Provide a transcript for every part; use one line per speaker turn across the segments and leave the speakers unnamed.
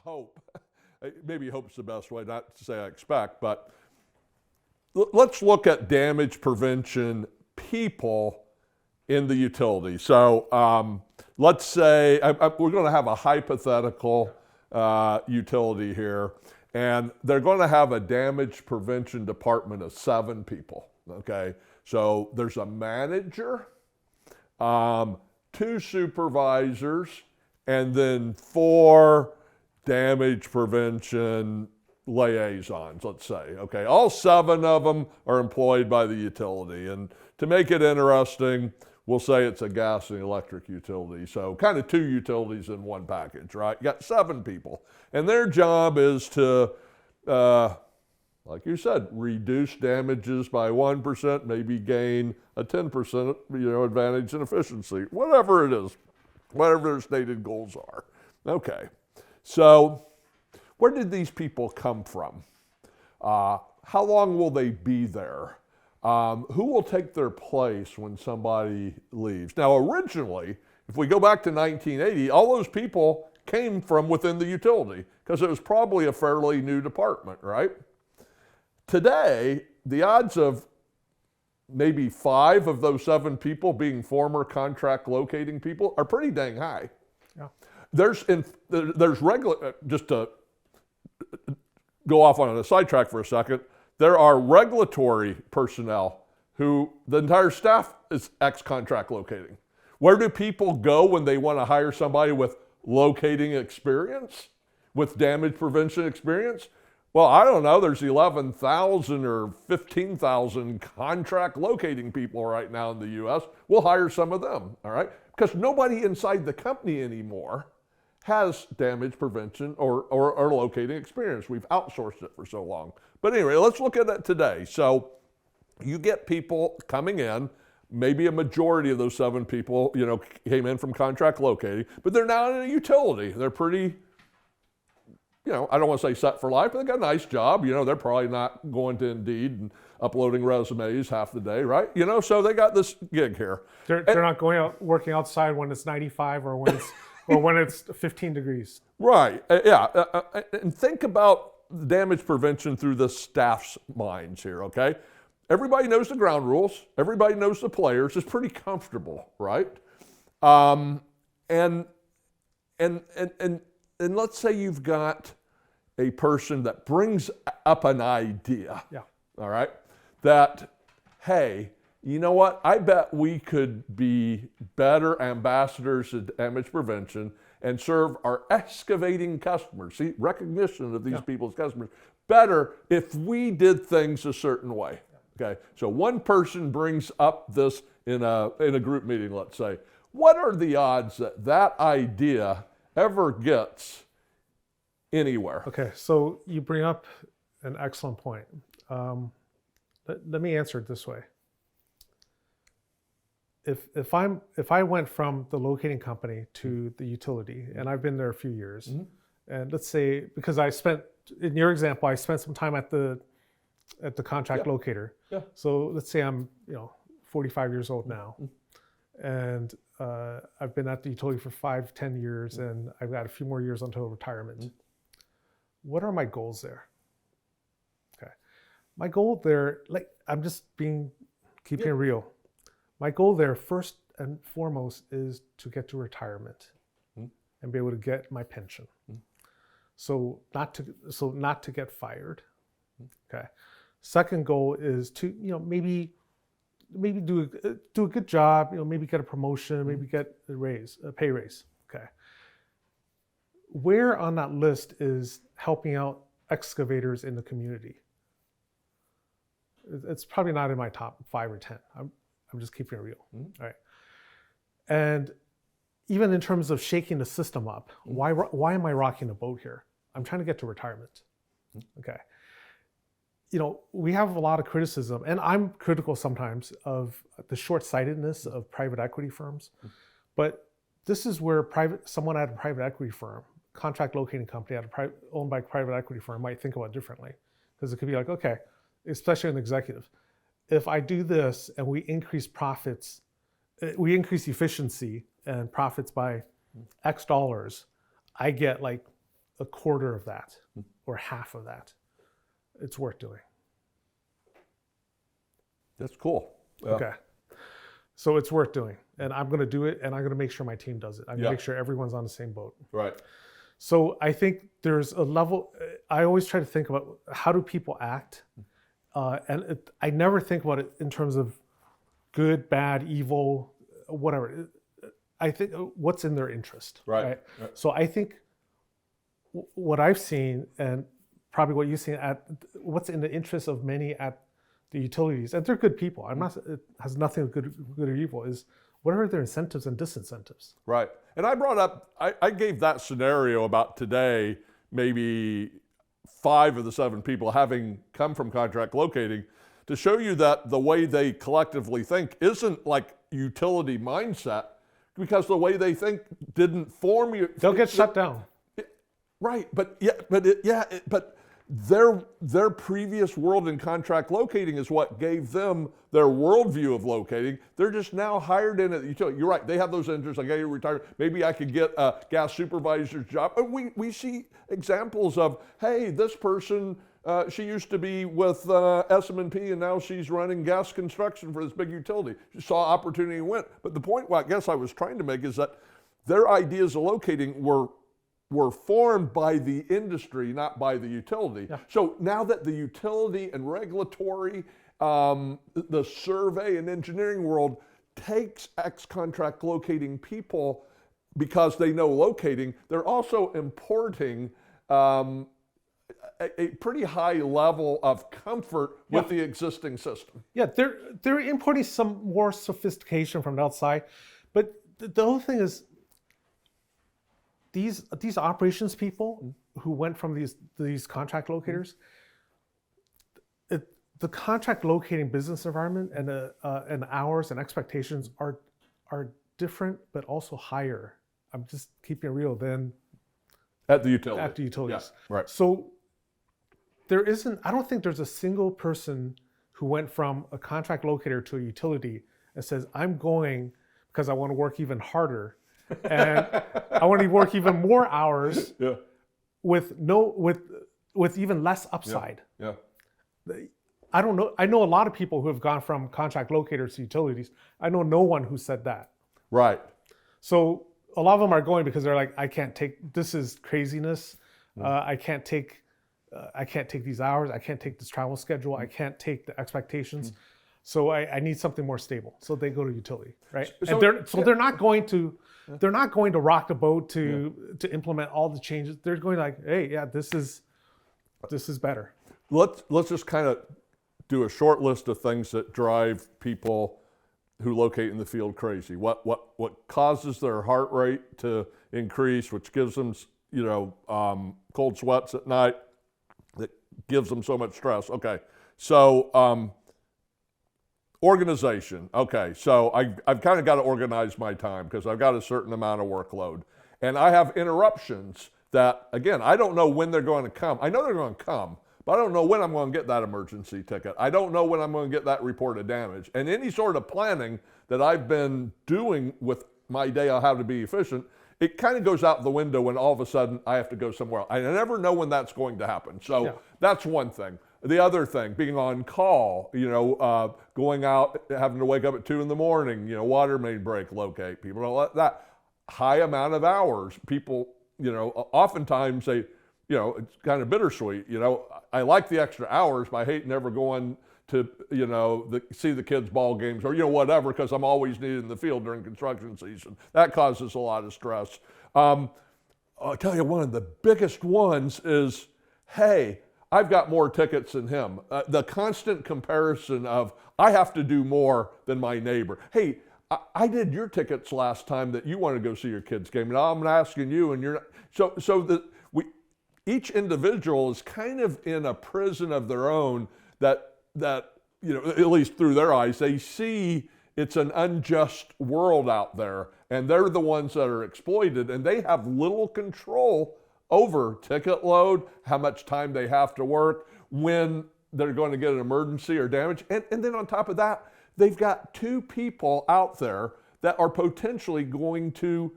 hope, maybe hope's the best way, not to say I expect, but let's look at damage prevention people in the utility. So let's say we're going to have a hypothetical utility here, and they're going to have a damage prevention department of 7 people, okay? So there's a manager, 2 supervisors, and then 4 damage prevention liaisons, let's say, okay? All 7 of them are employed by the utility. And to make it interesting, we'll say it's a gas and electric utility. So kind of 2 utilities in one package, right? You got 7 people. And their job is to, like you said, reduce damages by 1%, maybe gain a 10% advantage in efficiency, whatever it is, whatever their stated goals are. Okay, so where did these people come from? How long will they be there? Who will take their place when somebody leaves? Now, originally, if we go back to 1980, all those people came from within the utility because it was probably a fairly new department, right? Today, the odds of maybe 5 of those 7 people being former contract locating people are pretty dang high. Yeah. There's regular, just to go off on a sidetrack for a second, there are regulatory personnel who the entire staff is ex-contract locating. Where do people go when they want to hire somebody with locating experience, with damage prevention experience? Well, I don't know, there's 11,000 or 15,000 contract locating people right now in the US. We'll hire some of them, all right? Because nobody inside the company anymore has damage prevention or locating experience. We've outsourced it for so long. But anyway, let's look at it today. So you get people coming in, maybe a majority of those 7 people, came in from contract locating, but they're now in a utility. They're pretty, I don't want to say set for life, but they got a nice job. They're probably not going to Indeed and uploading resumes half the day, right? So they got this gig here.
They're not going out working outside when it's 95 or when it's or when it's 15 degrees.
Right. And think about damage prevention through the staff's minds here. Okay. Everybody knows the ground rules. Everybody knows the players. It's pretty comfortable, right? And let's say you've got a person that brings up an idea, all right, that, hey, you know what, I bet we could be better ambassadors of damage prevention and serve our excavating customers, see, recognition of these people's customers, better if we did things a certain way, okay? So one person brings up this in a group meeting, let's say. What are the odds that that idea ever gets anywhere?
Okay, so you bring up an excellent point. Let me answer it this way. If I went from the locating company to the utility, and I've been there a few years, and let's say, because in your example, I spent some time at the contract locator. Yeah. So let's say I'm 45 years old now, and I've been at the utility for 5-10 years, and I've got a few more years until retirement. What are my goals there? Okay, my goal there, I'm just keeping it real. My goal there, first and foremost, is to get to retirement and be able to get my pension. So not to get fired. Okay. Second goal is to maybe do a good job. Maybe get a promotion. Maybe get a pay raise. Okay. Where on that list is helping out excavators in the community? It's probably not in my top 5 or 10. I'm just keeping it real. All right. And even in terms of shaking the system up, why am I rocking the boat here? I'm trying to get to retirement. Okay. We have a lot of criticism, and I'm critical sometimes of the short-sightedness of private equity firms. But this is where someone at a private equity firm, contract locating company owned by a private equity firm, might think about it differently. Because it could be like, okay, especially an executive, if I do this and we increase profits, we increase efficiency and profits by X dollars, I get like a quarter of that or half of that, it's worth doing.
That's cool. Yeah.
Okay. So it's worth doing. And I'm going to do it, and I'm going to make sure my team does it. I'm going to make sure everyone's on the same boat.
Right.
So I think there's a level, I always try to think about how do people act? I never think about it in terms of good, bad, evil, whatever. I think what's in their interest.
Right.
So I think what I've seen, and probably what you've seen, at what's in the interest of many at the utilities, and they're good people. I'm not. It has nothing to good or evil. Is what are their incentives and disincentives?
Right. And I brought up, I gave that scenario about today, maybe 5 of the 7 people having come from contract locating, to show you that the way they collectively think isn't like utility mindset, because the way they think didn't form you.
They'll get shut down.
Right, but their previous world in contract locating is what gave them their worldview of locating. They're just now hired in at the utility. You're right, they have those interests. Like, I retire, maybe I could get a gas supervisor's job. We see examples of, hey, this person, she used to be with SM&P and now she's running gas construction for this big utility. She saw opportunity and went. But the point, I guess I was trying to make, is that their ideas of locating were formed by the industry, not by the utility. Yeah. So now that the utility and regulatory, the survey and engineering world takes ex-contract locating people because they know locating, they're also importing a pretty high level of comfort with the existing system.
Yeah, they're importing some more sophistication from the outside, but the whole thing is, these operations people who went from these contract locators, the contract locating business environment and hours and expectations are different, but also higher. I'm just keeping it real than
at the utility.
At the utilities.
Yeah, right.
So I don't think there's a single person who went from a contract locator to a utility and says, I'm going because I want to work even harder. And I want to work even more hours with even less upside.
Yeah.
I don't know. I know a lot of people who have gone from contract locators to utilities. I know no one who said that.
Right.
So a lot of them are going because they're like, I can't take, this is craziness. I can't take these hours. I can't take this travel schedule. I can't take the expectations. So I need something more stable. So they go to utility, right? So they're not going to rock the boat to implement all the changes. They're going like, hey, yeah, this is better.
Let's just kind of do a short list of things that drive people who locate in the field crazy. What causes their heart rate to increase, which gives them cold sweats at night, that gives them so much stress. Okay, so organization. Okay, so I've kind of got to organize my time because I've got a certain amount of workload. And I have interruptions that, again, I don't know when they're going to come. I know they're going to come, but I don't know when I'm going to get that emergency ticket. I don't know when I'm going to get that report of damage. And any sort of planning that I've been doing with my day on how to be efficient, it kind of goes out the window when all of a sudden I have to go somewhere else. I never know when that's going to happen. So that's one thing. The other thing, being on call, going out, having to wake up at 2 in the morning, water main break, locate. People don't let that. High amount of hours. People, oftentimes they, it's kind of bittersweet. I like the extra hours, but I hate never going to, see the kids' ball games or, whatever, because I'm always needed in the field during construction season. That causes a lot of stress. I'll tell you, one of the biggest ones is, hey, I've got more tickets than him. The constant comparison of, I have to do more than my neighbor. Hey, I did your tickets last time that you wanted to go see your kid's game, and I'm asking you, and you're not. Each individual is kind of in a prison of their own that at least through their eyes, they see it's an unjust world out there, and they're the ones that are exploited, and they have little control over ticket load, how much time they have to work, when they're going to get an emergency or damage. And then on top of that, they've got 2 people out there that are potentially going to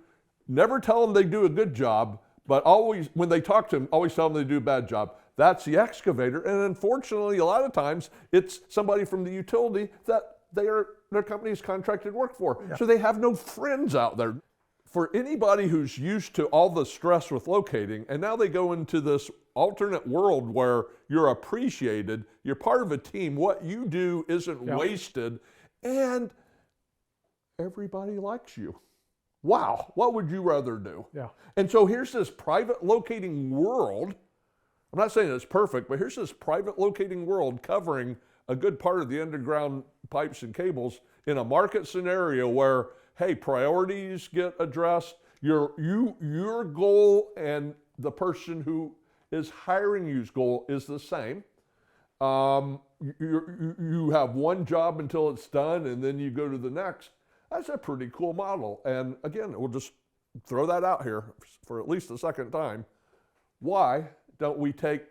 never tell them they do a good job, But always, when they talk to them, always tell them they do a bad job. That's the excavator. And unfortunately, a lot of times, it's somebody from the utility that their company's contracted work for.
Yeah.
So they have no friends out there. For anybody who's used to all the stress with locating, and now they go into this alternate world where you're appreciated, you're part of a team, what you do isn't wasted, and everybody likes you. Wow, what would you rather do?
Yeah.
And so here's this private locating world. I'm not saying it's perfect, but here's this private locating world covering a good part of the underground pipes and cables in a market scenario where, hey, priorities get addressed. Your goal and the person who is hiring you's goal is the same. You have one job until it's done, and then you go to the next. That's a pretty cool model. And again, we'll just throw that out here for at least the second time. Why don't we take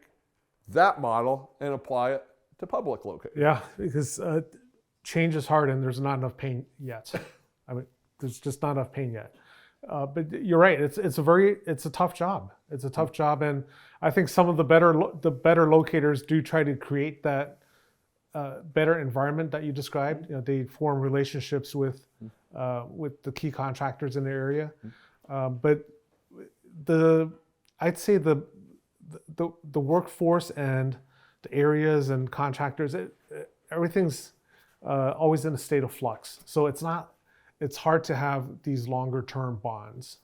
that model and apply it to public locating?
Yeah, because change is hard and there's not enough pain yet. I mean, there's just not enough pain yet. But you're right. It's a tough job. It's a tough job, and I think some of the better locators do try to create that better environment that you described. You know, they form relationships with the key contractors in the area. But I'd say the workforce and the areas and contractors, everything's always in a state of flux. So it's hard to have these longer term bonds.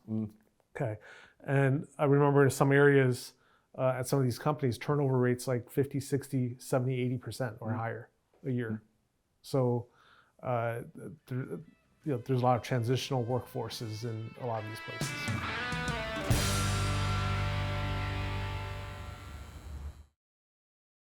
Okay. And I remember in some areas at some of these companies, turnover rates like 50, 60, 70, 80% or higher a year. So there's a lot of transitional workforces in a lot of these places.